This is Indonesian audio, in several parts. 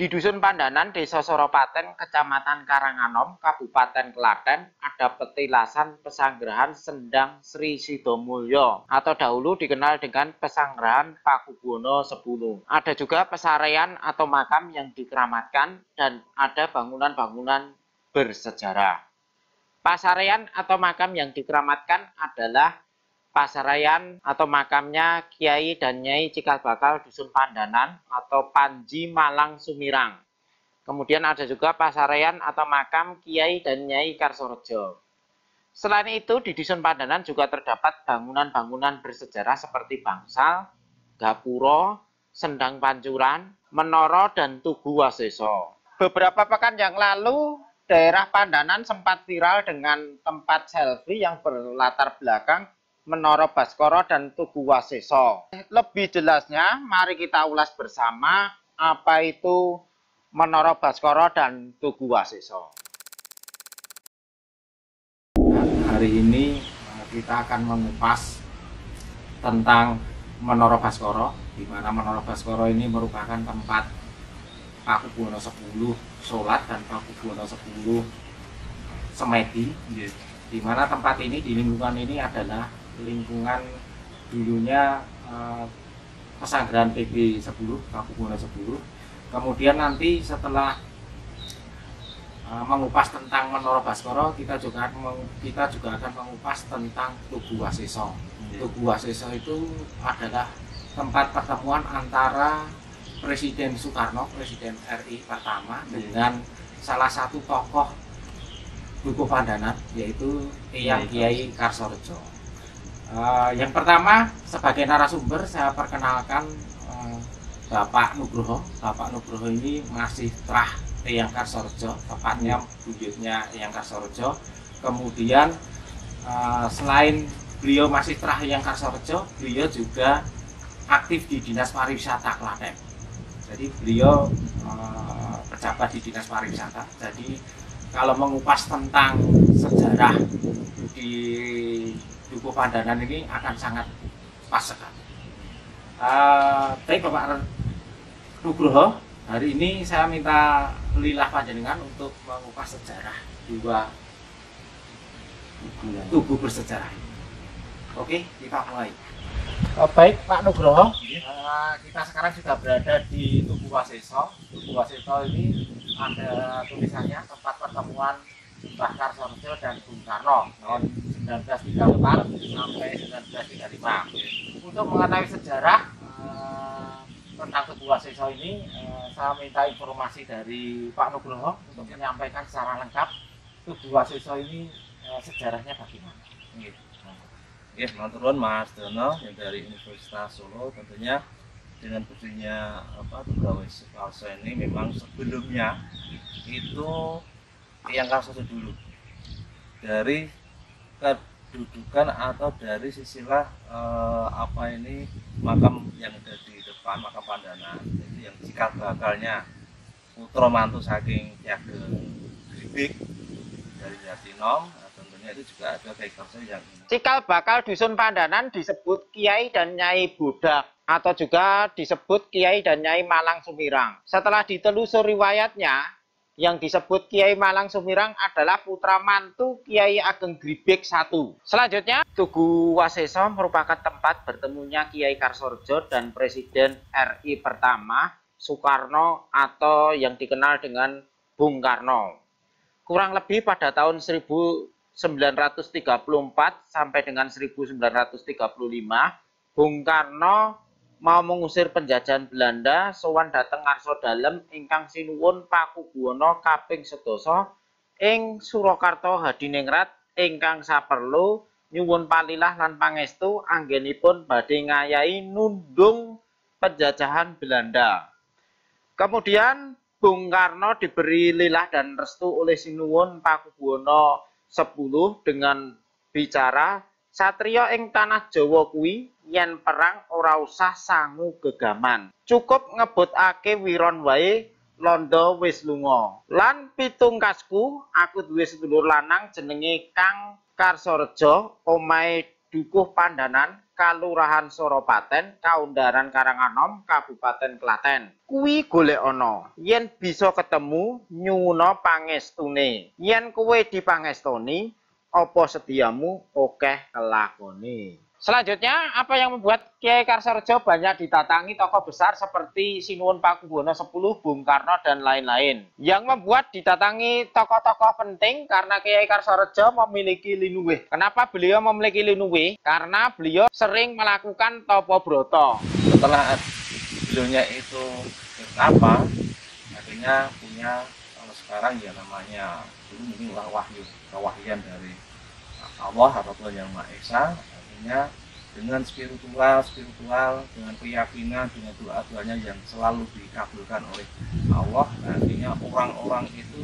Di Dusun Pandanan, Desa Soropaten, Kecamatan Karanganom, Kabupaten Klaten, ada petilasan Pesanggerahan Sendang Sri Sidomulyo atau dahulu dikenal dengan Pesanggerahan Pakubuwono X. Ada juga pesarean atau makam yang dikeramatkan dan ada bangunan-bangunan bersejarah. Pasarean atau makam yang dikeramatkan adalah Pasarean atau makamnya Kiai dan Nyai Cikal Bakal Dusun Pandanan atau Panji Malang Sumirang. Kemudian ada juga Pasarean atau makam Kiai dan Nyai Karsorejo. Selain itu di Dusun Pandanan juga terdapat bangunan-bangunan bersejarah seperti bangsal, gapura, sendang pancuran, menara, dan tugu waseso. Beberapa pekan yang lalu daerah Pandanan sempat viral dengan tempat selfie yang berlatar belakang Menara Baskoro dan Tugu Waseso. Lebih jelasnya, mari kita ulas bersama apa itu Menara Baskoro dan Tugu Waseso. Hari ini kita akan mengupas tentang Menara Baskoro, di mana Menara Baskoro ini merupakan tempat Pakubuwono X sholat dan Pakubuwono X semedi, di mana tempat ini, di lingkungan ini adalah lingkungan dulunya Pesanggerahan PB 10, Pakubuwono X. Kemudian nanti setelah mengupas tentang Menara Baskoro, kita juga akan mengupas tentang Tugu Waseso. Tugu Waseso itu adalah tempat pertemuan antara Presiden Soekarno, Presiden RI pertama, dengan salah satu tokoh Dukuh Pandanan, yaitu Eyang Kiai Karsorejo. Yang pertama, sebagai narasumber saya perkenalkan Bapak Nugroho. Bapak Nugroho ini masih terah Eyang Karsorejo, tepatnya buyutnya Eyang Karsorejo. Kemudian selain beliau masih terah Eyang Karsorejo, beliau juga aktif di Dinas Pariwisata Klaten. Jadi beliau pejabat di Dinas Pariwisata. Jadi kalau mengupas tentang sejarah di Dukuh Pandanan ini akan sangat pas sekali. Baik Bapak Nugroho, hari ini saya minta lilah panjenengan untuk mengupas sejarah dua tugu bersejarah ini. Oke, kita mulai. Baik Pak Nugroho, kita sekarang sudah berada di Tugu Waseso. Tugu Waseso ini ada tulisannya tempat pertemuan Mbah Karsorejo dan Bung Karno tahun 1934 sampai 1935. Untuk mengetahui sejarah tentang Tugu Waseso ini, saya minta informasi dari Pak Nugroho untuk menyampaikan secara lengkap Tugu Waseso ini sejarahnya bagaimana. Oke, maturun Mas Dono yang dari Universitas Solo. Tentunya dengan berdirinya Tugu Waseso ini memang sebelumnya itu Eyang Karsorejo dulu, dari kedudukan atau dari sisilah makam yang ada di depan, makam Pandanan, itu yang cikal bakalnya putra mantu saking Ki Ageng Gribik dari Jatinom. Tentunya itu juga ada Kiai Karsorejo yang ini. Cikal bakal Dusun Pandanan disebut Kiai dan Nyai Bodak atau juga disebut Kiai dan Nyai Malang Sumirang. Setelah ditelusuri riwayatnya, yang disebut Kiai Malang Sumirang adalah putra mantu Kiai Ageng Gribik I. Selanjutnya, Tugu Waseso merupakan tempat bertemunya Kiai Karsorejo dan Presiden RI pertama Soekarno atau yang dikenal dengan Bung Karno. Kurang lebih pada tahun 1934 sampai dengan 1935, Bung Karno mau mengusir penjajahan Belanda, sowan dhateng Ngarsa Dalem ingkang sinuwun Pakubuwono kaping 11 ing Surakarta Hadiningrat ingkang saperlu nyuwun palilah lan pangestu anggenipun badhe ngayahi nundung penjajahan Belanda. Kemudian Bung Karno diberi lilah dan restu oleh sinuwun Pakubuwono X dengan bicara, "Satria ing tanah Jawa kuwi yen perang ora usah sangu gegaman. Cukup ngebutake wiron wae, londo wis lunga. Lan pitungkasku, aku duwe sedulur lanang jenenge Kang Karsorejo, omahe Dukuh Pandanan, Kalurahan Soropaten, Kaundaran Karanganom, Kabupaten Klaten. Kuwi golek ana. Yen bisa ketemu, nyuwuna pangestune. Yen kowe dipangestoni, apa sediamu akeh kelakone. Selanjutnya, apa yang membuat Kiai Karsorejo banyak didatangi tokoh besar seperti Sinuwun Pakubuwono X, Bung Karno, dan lain-lain. Yang membuat didatangi tokoh-tokoh penting karena Kiai Karsorejo memiliki linuwih. Kenapa beliau memiliki linuwih? Karena beliau sering melakukan topo broto. Setelah beliaunya itu apa, akhirnya punya kalau sekarang ya namanya dulu mungkin wahyu, kewahyan dari Allah atau Tuhan Yang Maha Esa. Dengan spiritual dengan keyakinan, dengan doa-doanya yang selalu dikabulkan oleh Allah, nantinya orang-orang itu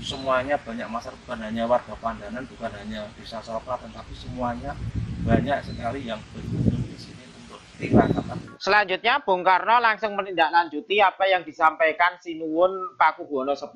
semuanya banyak masyarakat, bukan hanya warga Pandanan, bukan hanya desa Soropaten, tapi semuanya banyak sekali yang berkunjung di sini untuk tirakat. Selanjutnya Bung Karno langsung menindaklanjuti apa yang disampaikan Sinuwun Pakubuwono X.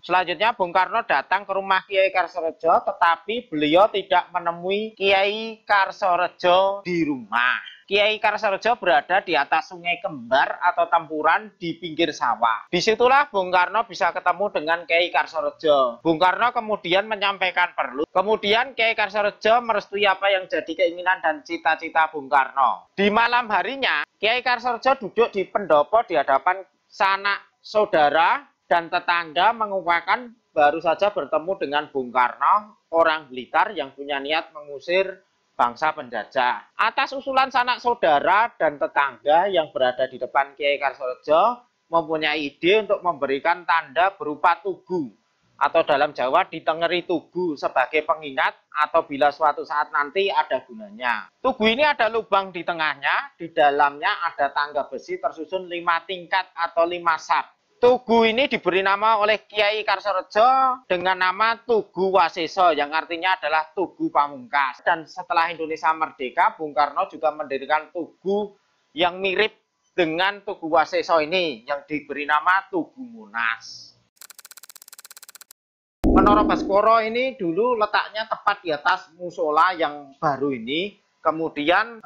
Selanjutnya Bung Karno datang ke rumah Kiai Karsorejo, tetapi beliau tidak menemui Kiai Karsorejo di rumah. Kiai Karsorejo berada di atas Sungai Kembar atau Tempuran di pinggir sawah. Disitulah Bung Karno bisa ketemu dengan Kiai Karsorejo. Bung Karno kemudian menyampaikan perlu. Kemudian Kiai Karsorejo merestui apa yang jadi keinginan dan cita-cita Bung Karno. Di malam harinya, Kiai Karsorejo duduk di pendopo di hadapan sanak saudara dan tetangga mengupakan baru saja bertemu dengan Bung Karno, orang Blitar yang punya niat mengusir bangsa penjajah. Atas usulan sanak saudara dan tetangga yang berada di depan Kiai Karsorejo mempunyai ide untuk memberikan tanda berupa tugu atau dalam Jawa ditengeri tugu sebagai pengingat atau bila suatu saat nanti ada gunanya. Tugu ini ada lubang di tengahnya, di dalamnya ada tangga besi tersusun 5 tingkat atau 5 sab. Tugu ini diberi nama oleh Kiai Karsorejo dengan nama Tugu Waseso yang artinya adalah Tugu Pamungkas. Dan setelah Indonesia merdeka, Bung Karno juga mendirikan tugu yang mirip dengan Tugu Waseso ini yang diberi nama Tugu Monas. Menara Baskoro ini dulu letaknya tepat di atas musola yang baru ini. Kemudian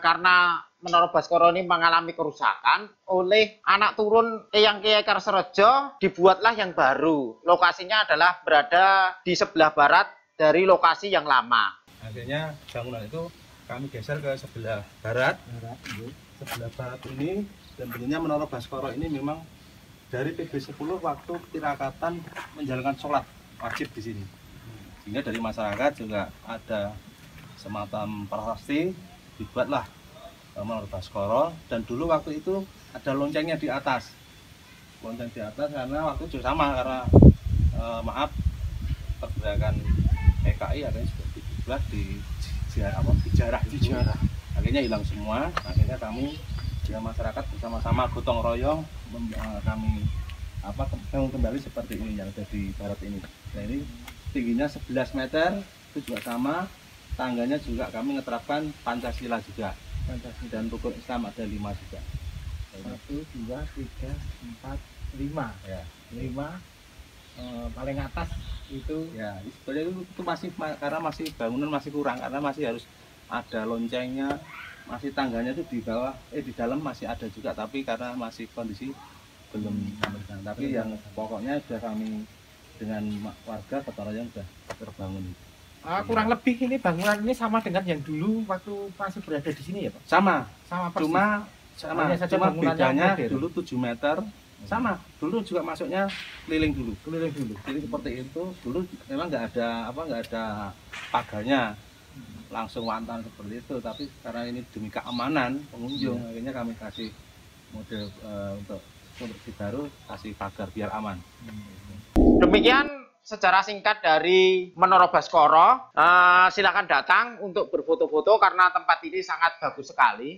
karena Menara Baskoro ini mengalami kerusakan oleh anak turun Eyang Kiai Karsorejo, dibuatlah yang baru. Lokasinya adalah berada di sebelah barat dari lokasi yang lama. Akhirnya bangunan itu kami geser ke sebelah barat. Sebelah barat ini, dan bentuknya Menara Baskoro ini memang dari PB10 waktu tirakatan menjalankan sholat wajib di sini. Sehingga dari masyarakat juga ada semacam prasasti, dibuatlah Menara Baskoro. Dan dulu waktu itu ada loncengnya di atas. Lonceng di atas karena waktu itu sama, karena maaf pergerakan PKI akhirnya juga dibuat dijarah. Akhirnya hilang semua. Akhirnya kami dengan masyarakat bersama-sama gotong royong kami kembali seperti ini yang ada di barat ini. Nah, ini tingginya 11 meter, itu juga sama. Tangganya juga kami menerapkan Pancasila juga. Dan rukun Islam ada 5 juga. 1, 2, 3, 4, 5. Ya. 5 paling atas itu Ya, sebenarnya itu masih karena masih bangunan masih kurang, karena masih harus ada loncengnya, masih tangganya itu di bawah, di dalam masih ada juga, tapi karena masih kondisi belum sampai sana. Tapi yang pokoknya sudah kami dengan warga gotong royong sudah terbangun. kurang lebih ini bangunan ini sama dengan yang dulu waktu masih berada di sini ya Pak? Sama Persis. Cuma bedanya dulu 7 meter. Sama, dulu juga masuknya keliling dulu. Jadi seperti itu. Dulu memang nggak ada pagarnya, langsung wantan seperti itu. Tapi karena ini demi keamanan pengunjung, akhirnya kami kasih model untuk konstruksi baru, kasih pagar biar aman. Demikian secara singkat dari Menara Baskoro. Silakan datang untuk berfoto-foto karena tempat ini sangat bagus sekali.